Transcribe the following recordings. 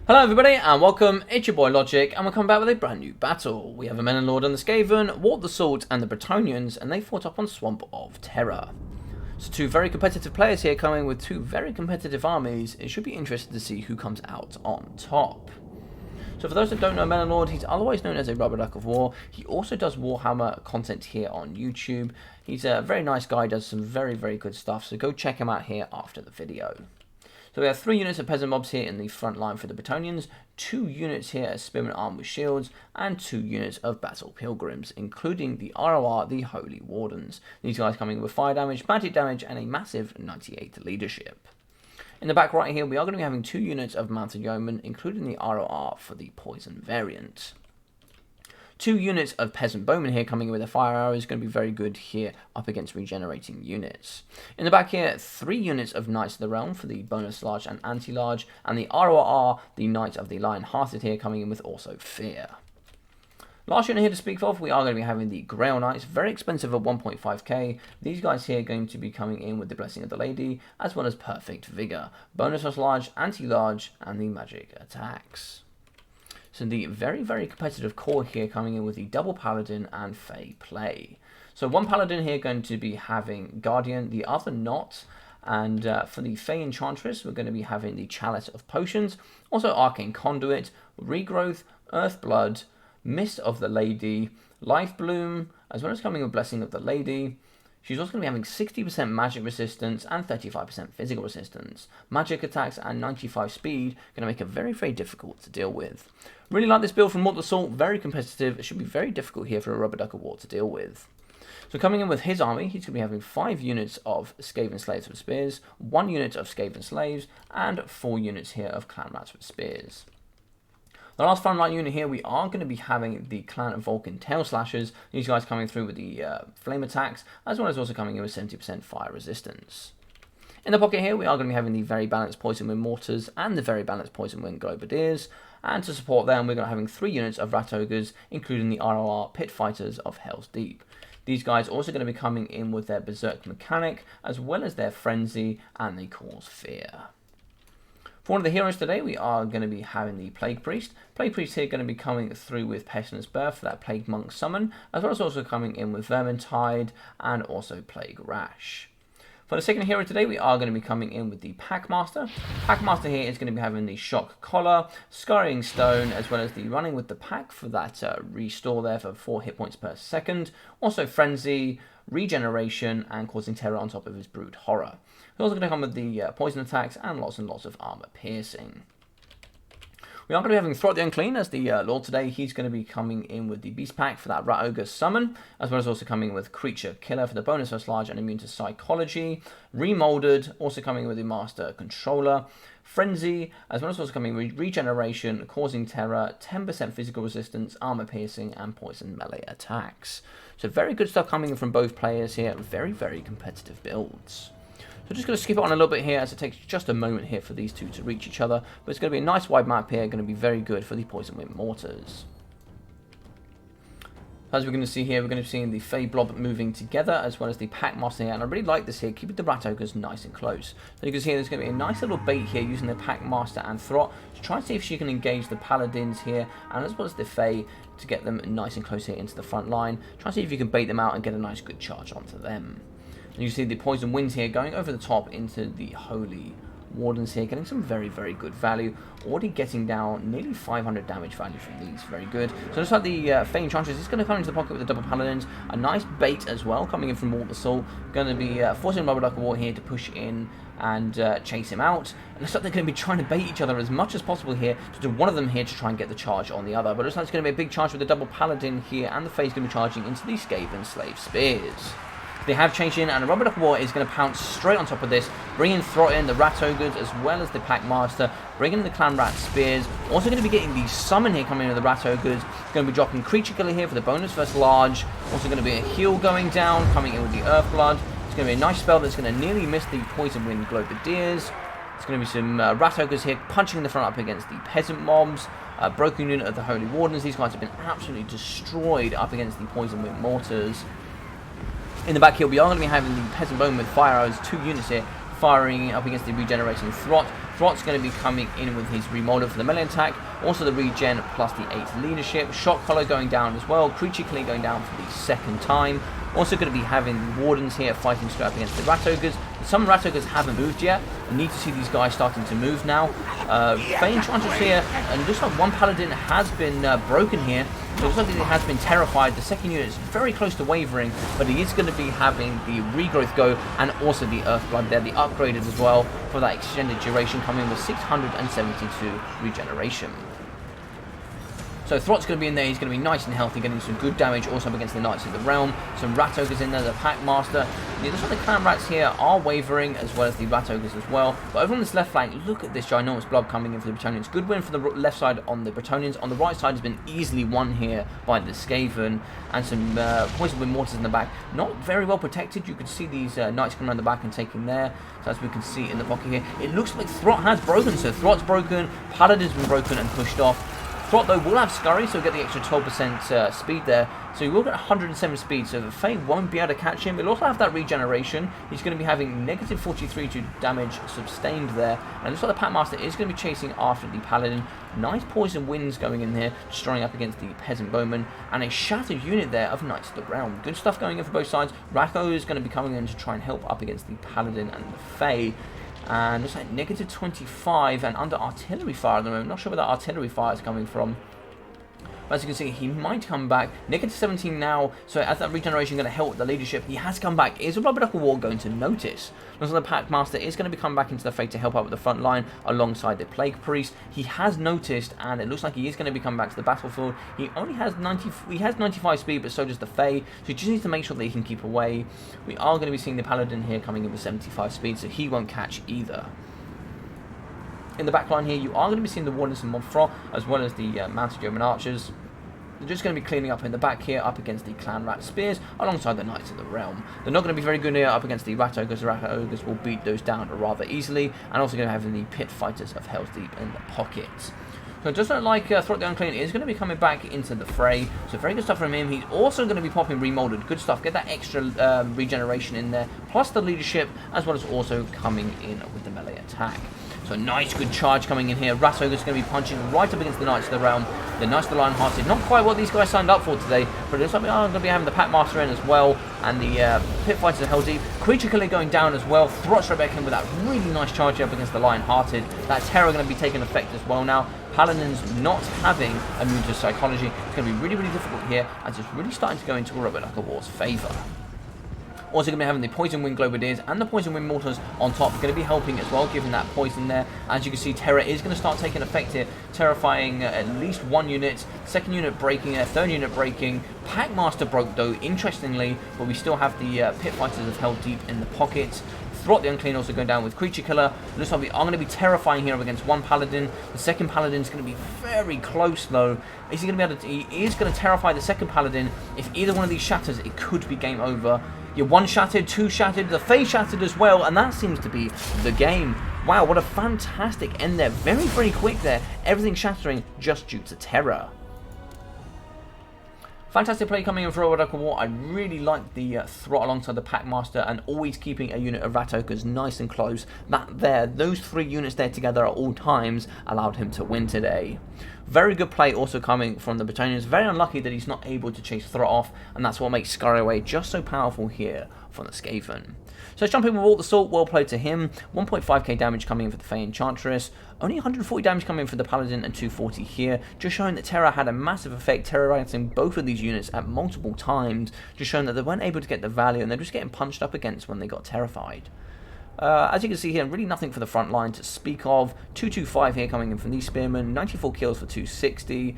Hello everybody and welcome, it's your boy Logic and we're coming back with a brand new battle. We have a Men and Lord and the Skaven, Walt the Salt and the Bretonnians, and they fought up on Swamp of Terror. So two very competitive players here coming with two very competitive armies. It should be interesting to see who comes out on top. So for those that don't know Men and Lord, he's otherwise known as Arubberduckofwar. He also does Warhammer content here on YouTube. He's a very nice guy, does some very good stuff, so go check him out here after the video. So we have 3 units of peasant mobs here in the front line for the Bretonnians, 2 units here as spearmen armed with shields, and 2 units of battle pilgrims, including the ROR, the Holy Wardens. These guys coming with fire damage, magic damage, and a massive 98 leadership. In the back right here, we are going to be having 2 units of mounted yeomen, including the ROR for the poison variant. 2 units of peasant bowmen here coming in with a fire arrow is going to be very good here up against regenerating units. In the back here, 3 units of Knights of the Realm for the bonus large and anti-large, and the ROR, the Knight of the Lion-Hearted here coming in with also fear. Last unit here to speak of, we are going to be having the Grail Knights, very expensive at 1.5k. These guys here are going to be coming in with the Blessing of the Lady, as well as Perfect Vigor, bonus plus large, anti-large, and the magic attacks. So the very competitive core here coming in with the double paladin and fey play. So one paladin here going to be having guardian, the other not. And for the fey enchantress, we're going to be having the chalice of potions, also arcane conduit, regrowth, earth blood, mist of the lady, life bloom, as well as coming with blessing of the lady. She's also going to be having 60% magic resistance and 35% physical resistance. Magic attacks and 95 speed going to make her very difficult to deal with. Really like this build from Walt the Salt, very competitive. It should be very difficult here for a Arubberduckofwar to deal with. So coming in with his army, he's going to be having 5 units of Skaven slaves with spears, 1 unit of Skaven slaves, and 4 units here of clan rats with spears. The last frontline unit here, we are going to be having the Clan of Vulcan Tail Slashers. These guys coming through with the flame attacks, as well as also coming in with 70% fire resistance. In the pocket here, we are going to be having the very balanced Poison Wind Mortars and the very balanced Poison Wind Globadiers. And to support them, we're going to be having 3 units of Rat Ogres, including the ROR Pit Fighters of Hell's Deep. These guys also going to be coming in with their Berserk Mechanic, as well as their Frenzy, and they cause fear. For one of the heroes today, we are going to be having the Plague Priest. Plague Priest here going to be coming through with Pestilence Birth for that Plague Monk summon, as well as also coming in with Vermintide and also Plague Rash. For the second hero today, we are going to be coming in with the Packmaster. Packmaster here is going to be having the Shock Collar, Scurrying Stone, as well as the Running with the Pack for that restore there for 4 hit points per second. Also Frenzy, Regeneration, and Causing Terror on top of his Brood Horror. We're also going to come with the poison attacks and lots of armor piercing. We are going to be having Throt the Unclean as the Lord today. He's going to be coming in with the Beast Pack for that Rat Ogre summon, as well as also coming with Creature Killer for the bonus plus large and immune to Psychology. Remolded, also coming with the Master Controller. Frenzy, as well as also coming with Regeneration, Causing Terror, 10% physical resistance, armor piercing, and poison melee attacks. So very good stuff coming in from both players here. Very competitive builds. So just going to skip it on a little bit here as it takes just a moment here for these two to reach each other. But it's going to be a nice wide map here, going to be very good for the Poison Wind Mortars. As we're going to see here, we're going to be seeing the Fey Blob moving together, as well as the Packmaster here. And I really like this here, keeping the Rat Ogres nice and close. So you can see here, there's going to be a nice little bait here using the Packmaster and Throt to try and see if she can engage the Paladins here, and as well as the Fey to get them nice and close here into the front line. Try and see if you can bait them out and get a nice good charge onto them. And you see the Poison Winds here going over the top into the Holy Wardens here, getting some very good value. Already getting down nearly 500 damage value from these, very good. So just like the Fey Enchantress, it's going to come into the pocket with the double Paladins. A nice bait as well, coming in from Walt the Salt. Going to be forcing Arubberduckofwar here to push in and chase him out. And it looks like they're going to be trying to bait each other as much as possible here, to do one of them here to try and get the charge on the other. But it looks like it's going to be a big charge with the double Paladin here, and the Fey's going to be charging into the Skaven Slave Spears. They have changed in, and Arubberduckofwar is going to pounce straight on top of this, bringing Throt in, the Rat Ogres, as well as the Packmaster, bringing in the Clan Rat Spears. Also going to be getting the Summon here coming in with the Rat Ogres. Going to be dropping Creature Killer here for the bonus versus large. Also going to be a heal going down, coming in with the Earth Blood. It's going to be a nice spell that's going to nearly miss the Poison Wind Globadiers. It's going to be some Rat Ogres here punching the front up against the Peasant Mobs. Broken unit of the Holy Wardens. These guys have been absolutely destroyed up against the Poison Wind Mortars. In the back here, we are going to be having the Peasant Bowman with fire arrows, 2 units here, firing up against the regenerating Throt. Throt's going to be coming in with his Remoulder for the melee attack, also the regen plus the 8 leadership, Shock Collar going down as well, Creature Killing going down for the second time. Also going to be having the Wardens here fighting straight up against the Rat Ogres. Some Rat Ogres haven't moved yet. I need to see these guys starting to move now. Fey Enchantress here, and it looks like one Paladin has been broken here. So it looks like he has been terrified. The second unit is very close to wavering, but he is going to be having the Regrowth go, and also the Earthblood there, the upgraded as well, for that extended duration, coming with 672 regeneration. So Throt's going to be in there, he's going to be nice and healthy, getting some good damage also up against the Knights of the Realm. Some Rat Ogres in there, the Packmaster. It looks like the Clan Rats here are wavering, as well as the Rat Ogres as well. But over on this left flank, look at this ginormous blob coming in for the Bretonnians. Good win for the left side on the Bretonnians. On the right side has been easily won here by the Skaven. And some Poison Wind Mortars in the back. Not very well protected. You can see these Knights coming around the back and taking there. So as we can see in the pocket here, it looks like Throt has broken. So Throt's broken, Paladin's been broken and pushed off. Throt, though, will have Scurry, so we'll get the extra 12% speed there. So he will get 107 speed, so the Fae won't be able to catch him. He'll also have that regeneration. He's going to be having negative 43 to damage sustained there. And it looks like the Packmaster is going to be chasing after the Paladin. Nice Poison Winds going in here, destroying up against the Peasant Bowman. And a shattered unit there of Knights of the Realm. Good stuff going in for both sides. Rako is going to be coming in to try and help up against the Paladin and the Fae. And looks like negative 25 and under artillery fire at the moment. Not sure where that artillery fire is coming from. But as you can see, he might come back. Negative 17 now, so as that regeneration going to help the leadership, he has come back. Is Arubberduckofwar going to notice? Looks like the Packmaster is going to be coming back into the Fate to help out with the front line alongside the Plague Priest. He has noticed, and it looks like he is going to be coming back to the battlefield. He only has 95 speed, but so does the Fae, so he just needs to make sure that he can keep away. We are going to be seeing the Paladin here coming in with 75 speed, so he won't catch either. In the back line here, you are going to be seeing the Wardens and Montfort, as well as the Mounted Yeoman Archers. They're just going to be cleaning up in the back here, up against the Clan Rat Spears, alongside the Knights of the Realm. They're not going to be very good here up against the Rat Ogres. The Rat Ogres will beat those down rather easily, and also going to have the Pit Fighters of Hell's Deep in the pockets. So it does look like Throt the Unclean is going to be coming back into the fray. So very good stuff from him. He's also going to be popping Remolded. Good stuff. Get that extra regeneration in there, plus the leadership, as well as also coming in with the melee attack. So nice, good charge coming in here. Rat Ogre's going to be punching right up against the Knights of the Realm. The Knights of the Lionhearted, not quite what these guys signed up for today, but it looks like we are going to be having the Packmaster in as well, and the Pit Fighters of Hell Deep. Creature Killer going down as well. Throt's right back in with that really nice charge up against the Lionhearted. That Terror going to be taking effect as well now. Paladins not having immune to psychology. It's going to be really, really difficult here, as it's really starting to go into Arubberduckofwar's favour. Also going to be having the Poison Wind Globadiers and the Poison Wind Mortars on top. Going to be helping as well, giving that poison there. As you can see, Terror is going to start taking effect here, terrifying at least one unit. Second unit breaking, third unit breaking. Packmaster broke though, interestingly, but we still have the Pit Fighters of Hell Deep in the pockets. Throt the Unclean also going down with Creature Killer. Looks like we are going to be terrifying here against one Paladin. The second Paladin is going to be very close though. Is he going to be able to? He is going to terrify the second Paladin. If either one of these shatters, it could be game over. You're one shattered, two shattered, the Fae shattered as well, and that seems to be the game. Wow, what a fantastic end there. Very, very quick there. Everything shattering just due to Terror. Fantastic play coming in for Arubberduckofwar. I really like the Throt alongside the Packmaster and always keeping a unit of Rat Ogres nice and close. Those three units there together at all times allowed him to win today. Very good play also coming from the Bretonnians. Very unlucky that he's not able to chase Throt off, and that's what makes Scurry Away just so powerful here from the Skaven. So let's jump in with Walt the Salt. Well played to him. 1.5k damage coming in for the Fey Enchantress. Only 140 damage coming in for the Paladin and 240 here. Just showing that Terror had a massive effect, terrorizing both of these units at multiple times. Just showing that they weren't able to get the value, and they're just getting punched up against when they got terrified. As you can see here, really nothing for the front line to speak of. 225 here coming in from these Spearmen. 94 kills for 260.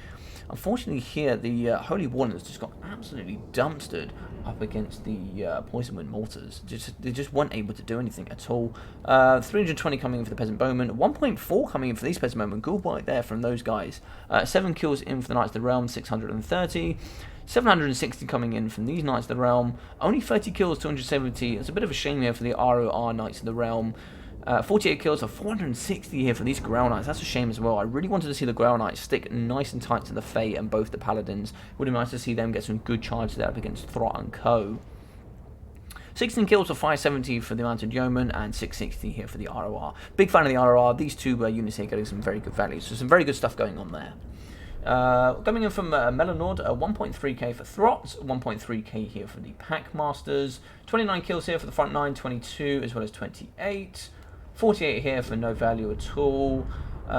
Unfortunately here, the Holy Warden has just got absolutely dumpstered up against the Poison Wind Mortars. They just weren't able to do anything at all. 320 coming in for the Peasant Bowman. 1.4 coming in for these Peasant Bowmen. Good work there from those guys. 7 kills in for the Knights of the Realm. 630. 760 coming in from these Knights of the Realm. Only 30 kills, 270. It's a bit of a shame here for the ROR Knights of the Realm. 48 kills, so 460 here for these Grail Knights. That's a shame as well. I really wanted to see the Grail Knights stick nice and tight to the Fae and both the Paladins. Would have been nice to see them get some good charge there up against Throt and Co. 16 kills for 570 for the Mounted Yeoman, and 660 here for the ROR. Big fan of the ROR. These two units here getting some very good value, so some very good stuff going on there. Coming in from Melanord, 1.3k for Throts, 1.3k here for the Packmasters, 29 kills here for the front 9, 22 as well as 28, 48 here for no value at all,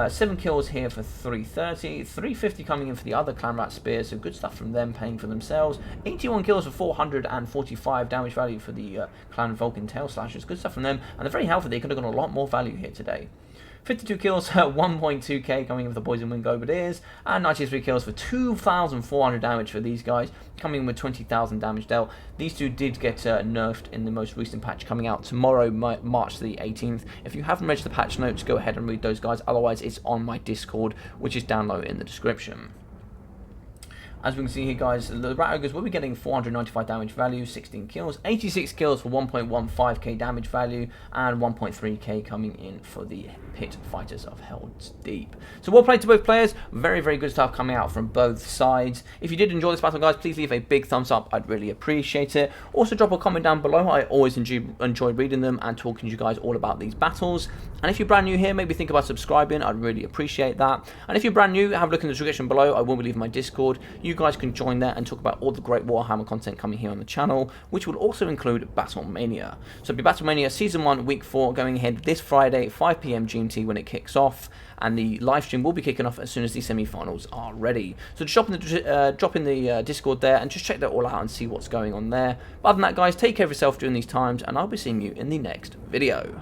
7 kills here for 330, 350 coming in for the other Clanrat Spears, so good stuff from them, paying for themselves, 81 kills for 445 damage value for the Clan Vulcan Tail Slashers, good stuff from them, and they're very healthy, they could have got a lot more value here today. 52 kills, 1.2k coming in with the Poison Wing Bombardiers, and 93 kills for 2,400 damage for these guys, coming in with 20,000 damage dealt. These two did get nerfed in the most recent patch coming out tomorrow, March the 18th. If you haven't read the patch notes, go ahead and read those guys, otherwise it's on my Discord, which is down low in the description. As we can see here, guys, the Rat Ogres will be getting 495 damage value, 16 kills, 86 kills for 1.15k damage value, and 1.3k coming in for the Pit Fighters of Hell's Deep. So well played to both players. Very, very good stuff coming out from both sides. If you did enjoy this battle, guys, please leave a big thumbs up. I'd really appreciate it. Also, drop a comment down below. I always enjoy reading them and talking to you guys all about these battles. And if you're brand new here, maybe think about subscribing. I'd really appreciate that. And if you're brand new, have a look in the description below. I will be leaving my Discord. You guys can join there and talk about all the great Warhammer content coming here on the channel, which will also include Battlemania. So it'll be Battlemania Season 1, Week 4, going ahead this Friday, 5 PM GMT when it kicks off, and the live stream will be kicking off as soon as the semi-finals are ready. So just drop in the Discord there and just check that all out and see what's going on there. But other than that, guys, take care of yourself during these times, and I'll be seeing you in the next video.